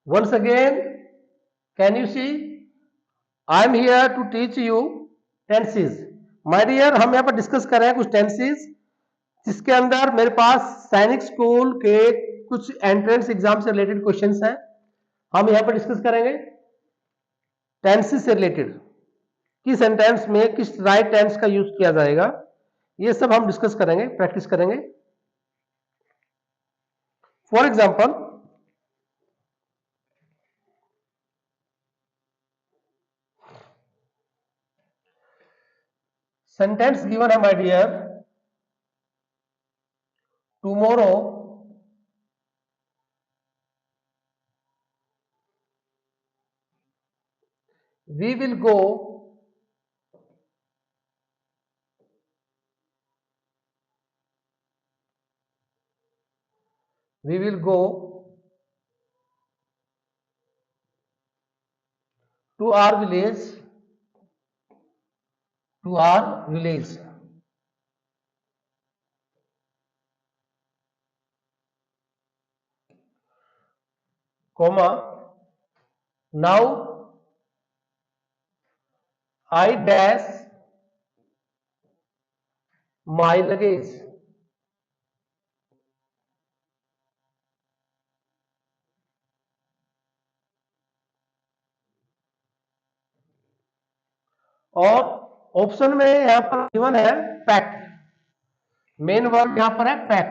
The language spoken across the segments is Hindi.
Once again, can you see? I am here to teach you tenses. My dear, हम यहाँ पर डिस्कस कर रहे हैं कुछ टेंसेज जिसके अंदर मेरे पास सैनिक स्कूल के कुछ एंट्रेंस एग्जाम से रिलेटेड क्वेश्चंस हैं। हम यहाँ पर डिस्कस करेंगे टेंसेज से रिलेटेड, किस सेंटेंस में किस राइट टेंस का यूज किया जाएगा, ये सब हम डिस्कस करेंगे, प्रैक्टिस करेंगे। फॉर एग्जाम्पल, सेंटेंस गिवन है my dear, tomorrow we will go to our village, comma, now I dash my luggage, और ऑप्शन में यहां पर गिवन है पैक, मेन वर्ब यहां पर है पैक,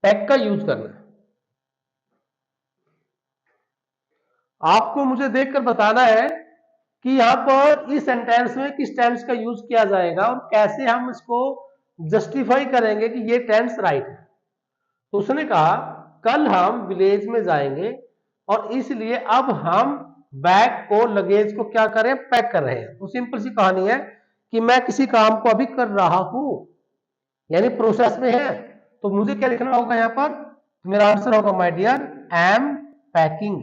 पैक का यूज करना है। आपको मुझे देखकर बताना है कि यहां पर इस सेंटेंस में किस टेंस का यूज किया जाएगा और कैसे हम इसको जस्टिफाई करेंगे कि ये टेंस राइट है। तो उसने कहा कल हम विलेज में जाएंगे और इसलिए अब हम बैग को, लगेज को क्या करें, पैक कर रहे हैं। तो सिंपल सी कहानी है कि मैं किसी काम को अभी कर रहा हूं, यानी प्रोसेस में है। तो मुझे क्या लिखना होगा यहां पर? तो मेरा आंसर होगा माय डियर एम पैकिंग।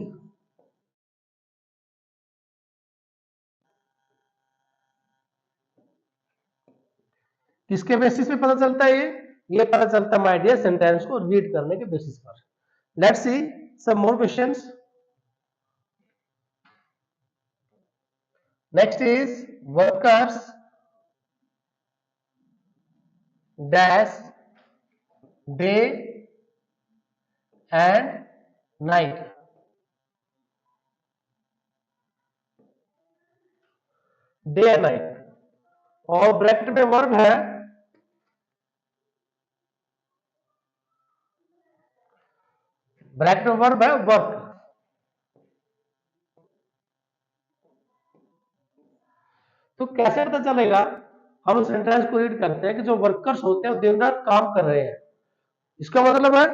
किसके बेसिस पे पता चलता है ये पता चलता है माय डियर सेंटेंस को रीड करने के बेसिस पर। Let's see some more questions. Next is workers dash day and night. Day and night, और ब्रैकेट में वर्ब है, ब्रैकेट में वर्ब है वर्क। तो कैसे पता चलेगा? हम उस सेंटेंस को रीड करते हैं कि जो वर्कर्स होते हैं वो दिन रात काम कर रहे हैं। इसका मतलब है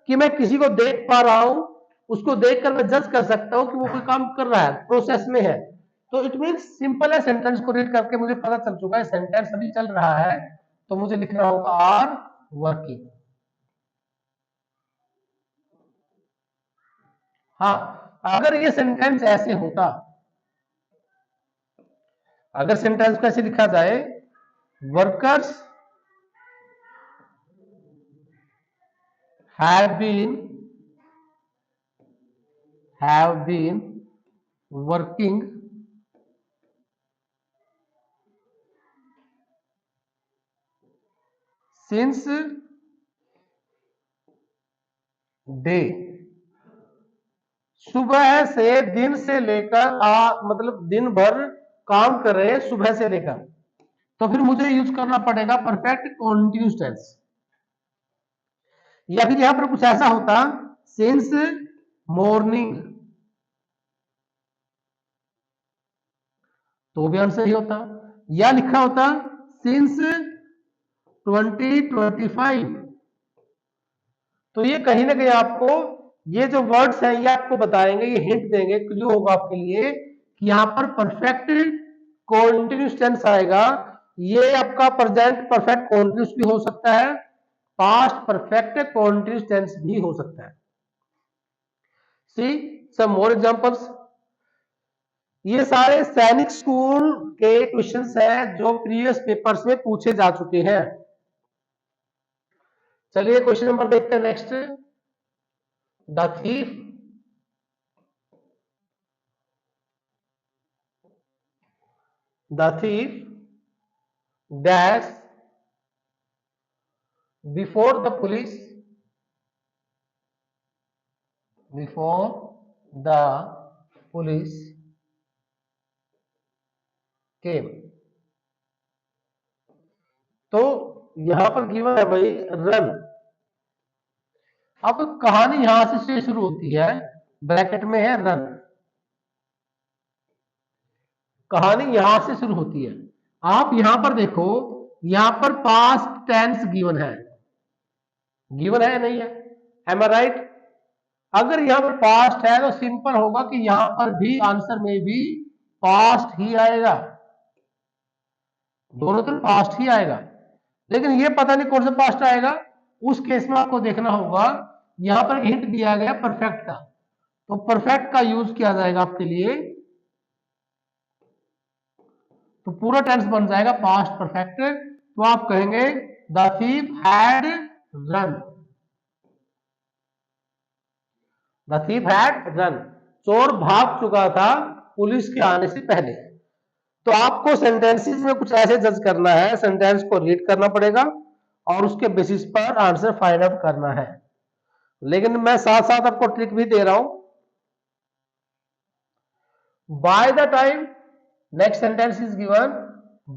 कि मैं किसी को देख पा रहा हूं, उसको देखकर मैं जज कर सकता हूं कि वो कोई काम कर रहा है, प्रोसेस में है। तो इट मीन्स सिंपल है, सेंटेंस को रीड करके मुझे पता चल चुका है सेंटेंस अभी चल रहा है, तो मुझे लिखना होगा आर वर्किंग। हाँ, अगर ये सेंटेंस ऐसे होता, अगर सेंटेंस को ऐसे लिखा जाए, workers have been working since day, सुबह से, दिन से लेकर मतलब दिन भर काम कर रहे हैं सुबह से लेकर। तो फिर मुझे यूज करना पड़ेगा परफेक्ट कॉन्टिन्यूस टेंस, या फिर यहां पर कुछ ऐसा होता सिंस मॉर्निंग, तो भी आंसर ही होता, या लिखा होता सिंस 2025। तो ये कहीं ना कहीं आपको ये जो वर्ड्स हैं ये आपको बताएंगे, ये हिंट देंगे, क्लू होगा आपके लिए कि यहां पर परफेक्ट कॉन्टिन्यूस टेंस आएगा। ये आपका प्रेजेंट परफेक्ट कॉन्टिन्यूस भी हो सकता है, पास्ट परफेक्ट कॉन्टिन्यूस टेंस भी हो सकता है। सी सम मोर एग्जांपल्स। ये सारे सैनिक स्कूल के क्वेश्चंस हैं जो प्रीवियस पेपर्स में पूछे जा चुके हैं। चलिए क्वेश्चन नंबर देखते हैं next. The thief dash before the police came। तो यहां पर गिवन है भाई रन। अब कहानी यहां से शुरू होती है, ब्रैकेट में है रन। कहानी यहां से शुरू होती है। आप यहां पर देखो, यहां पर पास्ट टेंस गिवन है नहीं है? एम आई राइट? अगर यहां पर पास्ट है तो सिंपल होगा कि यहां पर भी आंसर में भी पास्ट ही आएगा, दोनों तरफ पास्ट ही आएगा। लेकिन ये पता नहीं कौन सा पास्ट आएगा, उस केस में आपको देखना होगा। यहां पर हिंट दिया गया परफेक्ट का, तो परफेक्ट का यूज किया जाएगा आपके लिए, तो पूरा टेंस बन जाएगा पास्ट परफेक्ट। तो आप कहेंगे the thief had run, the thief had run, चोर भाग चुका था पुलिस के आने से पहले। तो आपको सेंटेंसेस में कुछ ऐसे जज करना है, सेंटेंस को रीड करना पड़ेगा और उसके बेसिस पर आंसर फाइंड आउट करना है। लेकिन मैं साथ साथ आपको ट्रिक भी दे रहा हूं। By the time, next sentence is given,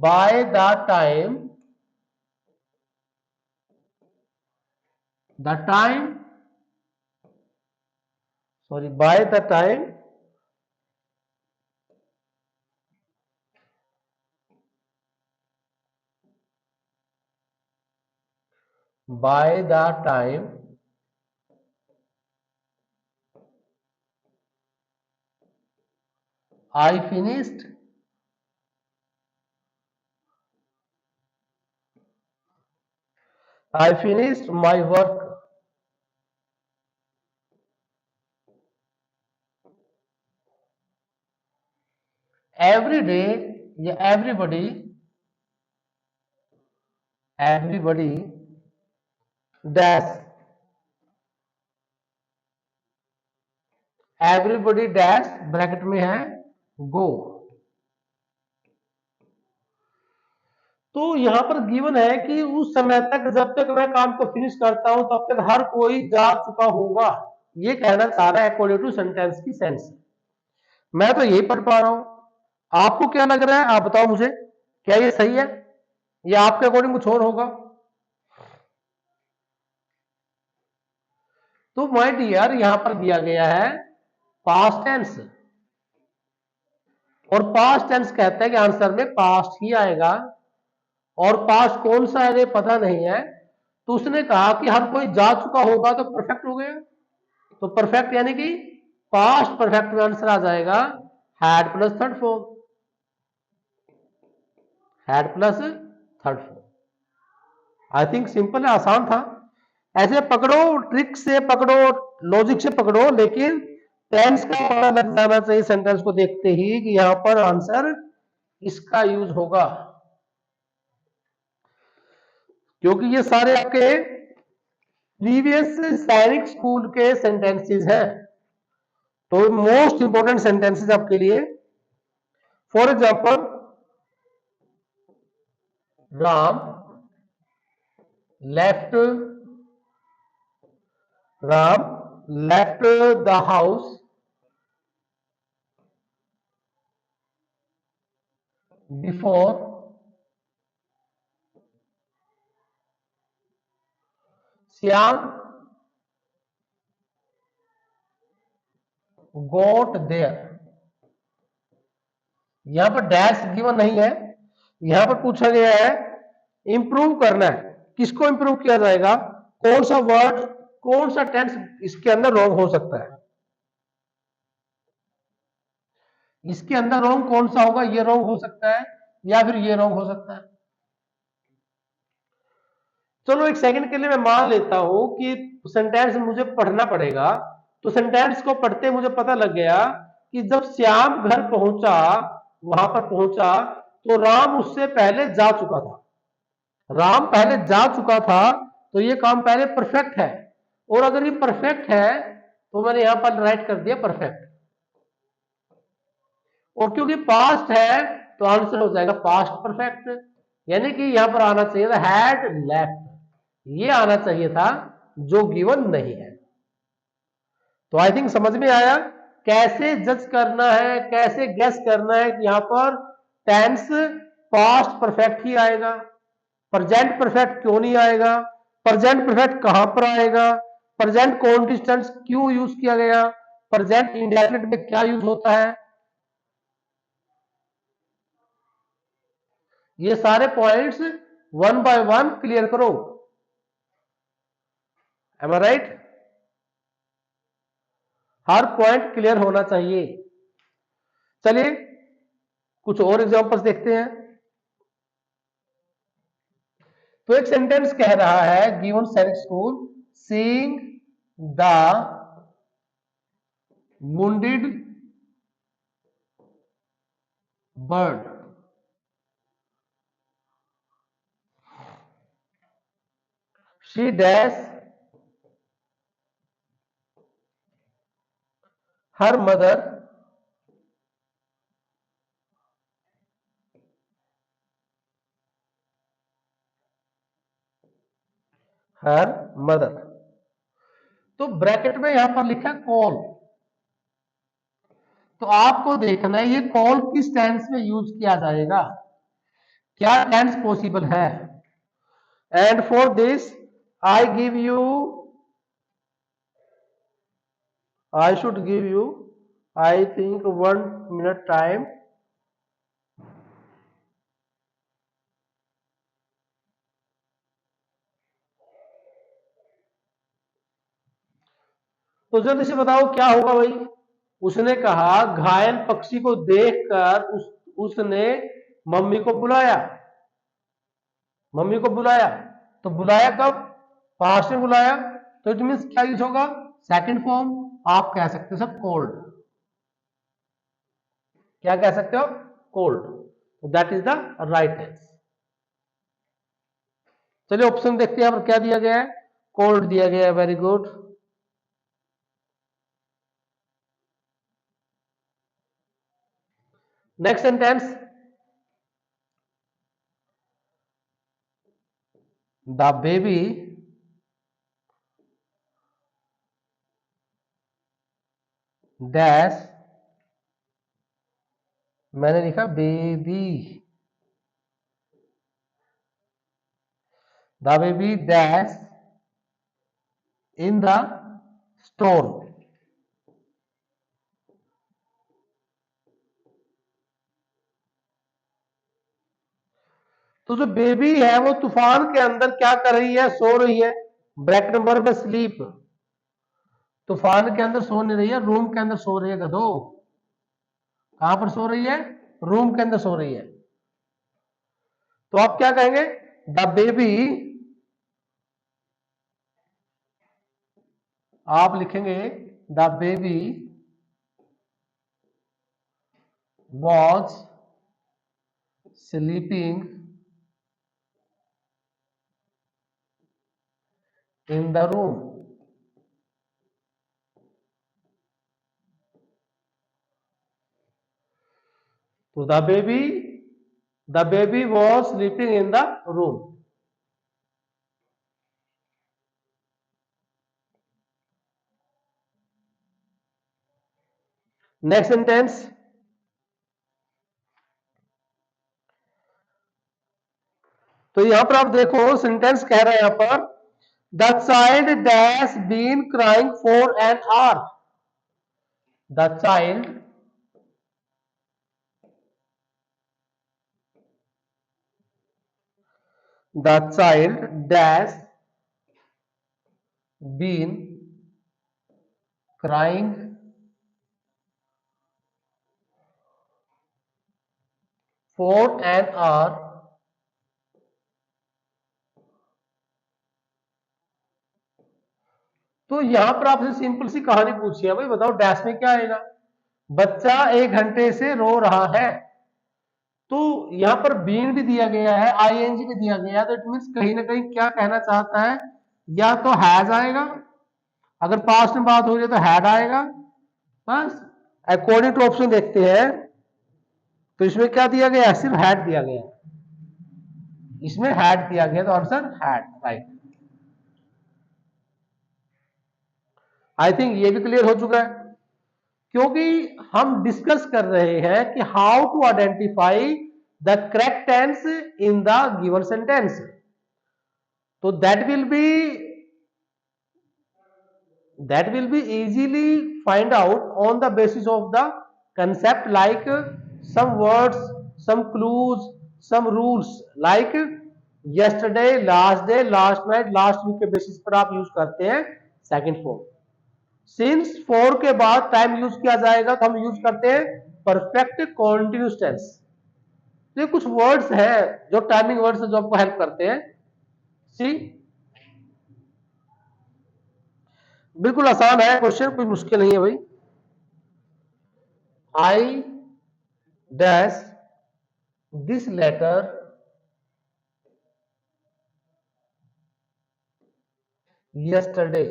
by the time by the time I finished my work, every day या everybody dash, everybody dash bracket में है go। तो यहां पर गिवन है कि उस समय तक, जब तक मैं काम को फिनिश करता हूं तब तक हर कोई जा चुका होगा। ये कहना चाह रहा है अकॉर्डिंग टू सेंटेंस की सेंस। मैं तो यही पढ़ पा रहा हूं, आपको क्या लग रहा है? आप बताओ मुझे, क्या ये सही है या आपके अकॉर्डिंग कुछ और होगा? तो माय डियर, यहां पर दिया गया है पास्ट टेंस, और पास्ट टेंस कहता है कि आंसर में पास्ट ही आएगा, और पास्ट कौन सा है पता नहीं है। तो उसने कहा कि हर कोई जा चुका होगा, तो परफेक्ट हो गया। तो परफेक्ट यानी कि पास्ट परफेक्ट में आंसर आ जाएगा had plus third form, had plus third form. I think simple है, आसान था। ऐसे पकड़ो, ट्रिक से पकड़ो, लॉजिक से पकड़ो, लेकिन टेंस का पता लग जाना चाहिए सेंटेंस को देखते ही कि यहां पर आंसर इसका यूज होगा, क्योंकि ये सारे आपके प्रीवियस सैनिक स्कूल के सेंटेंसेस हैं। तो मोस्ट इंपोर्टेंट सेंटेंसेस आपके लिए, for example, Ram left the house before Shyam got there. यहां पर डैश गिवन नहीं है, यहां पर पूछा गया है इंप्रूव करना है। किसको इंप्रूव किया जाएगा? कौन सा वर्ड, कौन सा टेंस इसके अंदर रॉन्ग हो सकता है? इसके अंदर रॉन्ग कौन सा होगा? ये रॉन्ग हो सकता है या फिर ये रॉन्ग हो सकता है। चलो एक सेकंड के लिए मैं मान लेता हूं कि सेंटेंस मुझे पढ़ना पड़ेगा। तो सेंटेंस को पढ़ते मुझे पता लग गया कि जब श्याम घर पहुंचा, वहां पर पहुंचा, तो राम उससे पहले जा चुका था। राम पहले जा चुका था, तो ये काम पहले परफेक्ट है। और अगर ये परफेक्ट है तो मैंने यहां पर राइट कर दिया परफेक्ट। और क्योंकि पास्ट है तो आंसर हो जाएगा पास्ट परफेक्ट, यानी कि यहां पर आना चाहिए था हैड लेफ्ट, ये आना चाहिए था जो गिवन नहीं है। तो आई थिंक समझ में आया कैसे जज करना है, कैसे गेस करना है कि यहां पर टेंस पास्ट परफेक्ट ही आएगा, प्रेजेंट परफेक्ट क्यों नहीं आएगा, प्रेजेंट परफेक्ट कहां पर आएगा, प्रेजेंट कॉन्टिस्टेंट क्यों यूज किया गया, प्रेजेंट इंडेफिनिट में क्या यूज होता है, ये सारे points one by one clear करो। एम आई राइट? हर पॉइंट क्लियर होना चाहिए। चलिए कुछ और एग्जांपल्स देखते हैं। तो एक सेंटेंस कह रहा है गिवन सैनिक school seeing the wounded bird, she dash her mother her mother। तो ब्रैकेट में यहां पर लिखा कॉल, तो आपको देखना है ये कॉल किस टेंस में यूज किया जाएगा, क्या टेंस पॉसिबल है। And for this I give you, I should give you I think 1 minute time. तो जल्दी से बताओ क्या होगा भाई। उसने कहा घायल पक्षी को देखकर उसने मम्मी को बुलाया, मम्मी को बुलाया, तो बुलाया कब, पास्ट में बुलाया, तो इट मीन्स क्या यूज होगा, सेकंड फॉर्म। आप कह सकते हो सर कोल्ड, क्या कह सकते हो, कोल्ड, तो that is the right answer. चलिए ऑप्शन देखते हैं यहां पर क्या दिया गया है, कोल्ड दिया गया है, very good. Next sentence, the baby dash, मैंने लिखा baby, the baby dash in the store. तो जो बेबी है वो तूफान के अंदर क्या कर रही है, सो रही है, ब्रैकेट नंबर में स्लीप, तूफान के अंदर सो नहीं रही है, रूम के अंदर सो रही है गधो। कहां पर सो रही है, रूम के अंदर सो रही है। तो आप क्या कहेंगे, द बेबी, आप लिखेंगे the baby was sleeping in the room. तो the baby was sleeping in the room. Next sentence, तो यहां पर आप देखो सेंटेंस कह रहा है यहां पर the child dash been crying for an hour, the child dash been crying for an hour तो यहां पर आपसे सिंपल सी कहानी पूछी है भाई, बताओ डैश में क्या आएगा, बच्चा 1 घंटे से रो रहा है, तो यहां पर बीन भी दिया गया है, आईएनजी भी दिया गया है, तो इट मीन्स कहीं ना कहीं क्या कहना चाहता है, या तो हैज आएगा अगर पास्ट में बात हो रही है तो हैड आएगा बस। अकॉर्डिंग टू ऑप्शन देखते हैं तो इसमें क्या दिया गया है, सिर्फ हैड दिया गया है, इसमें हैड दिया गया तो answer had right. I think ये भी क्लियर हो चुका है, क्योंकि हम डिस्कस कर रहे हैं कि how to identify the correct tense in the given sentence. तो that will be easily find out on the basis of the concept, like some words, some clues, some rules, like yesterday, last day, last night, last week के बेसिस पर आप यूज करते हैं सेकंड फॉर्म। सिंस फॉर के बाद टाइम यूज किया जाएगा तो हम यूज करते हैं परफेक्ट कॉन्टिन्यूस टेंस। तो ये कुछ वर्ड्स हैं जो टाइमिंग वर्ड्स जो आपको हेल्प करते हैं। सी बिल्कुल आसान है क्वेश्चन, कोई मुश्किल नहीं है भाई। I dash this letter yesterday।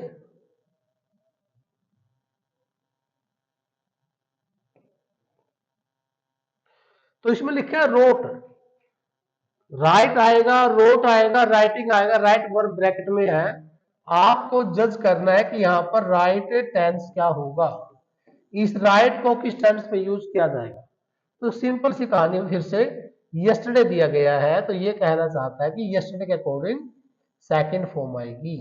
तो इसमें लिखा है रोट, राइट आएगा, रोट आएगा, राइटिंग आएगा, राइट वर्ब ब्रैकेट में है। आपको जज करना है कि यहां पर राइट टेंस क्या होगा, इस राइट को किस टेंस पे यूज किया जाएगा। तो सिंपल सी कहानी फिर से, यस्टरडे दिया गया है तो ये कहना चाहता है कि यस्टरडे के अकॉर्डिंग सेकंड फॉर्म आएगी।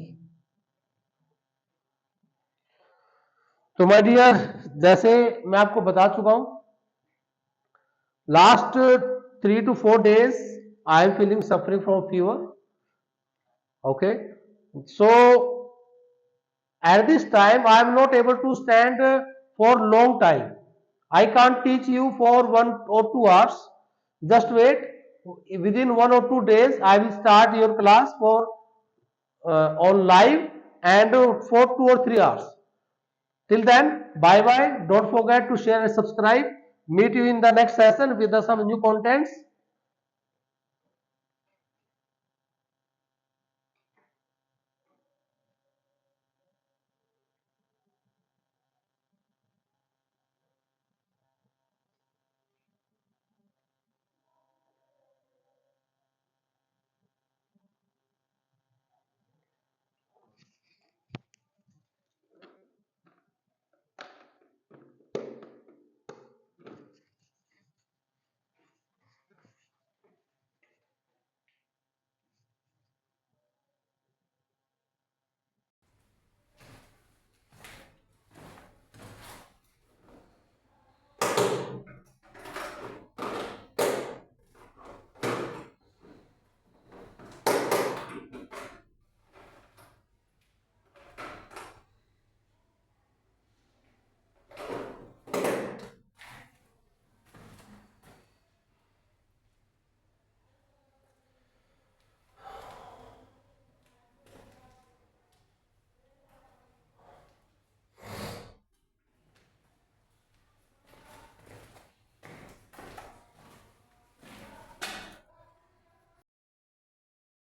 तो माय डियर, जैसे मैं आपको बता चुका हूं, last 3 to 4 days I am feeling suffering from fever. Okay, so at this time I am not able to stand for long time. I can't teach you for 1 or 2 hours. Just wait, within 1 or 2 days I will start your class for on live and for 2 or 3 hours. Till then, bye bye. Don't forget to share and subscribe. Meet you in the next session with some new contents.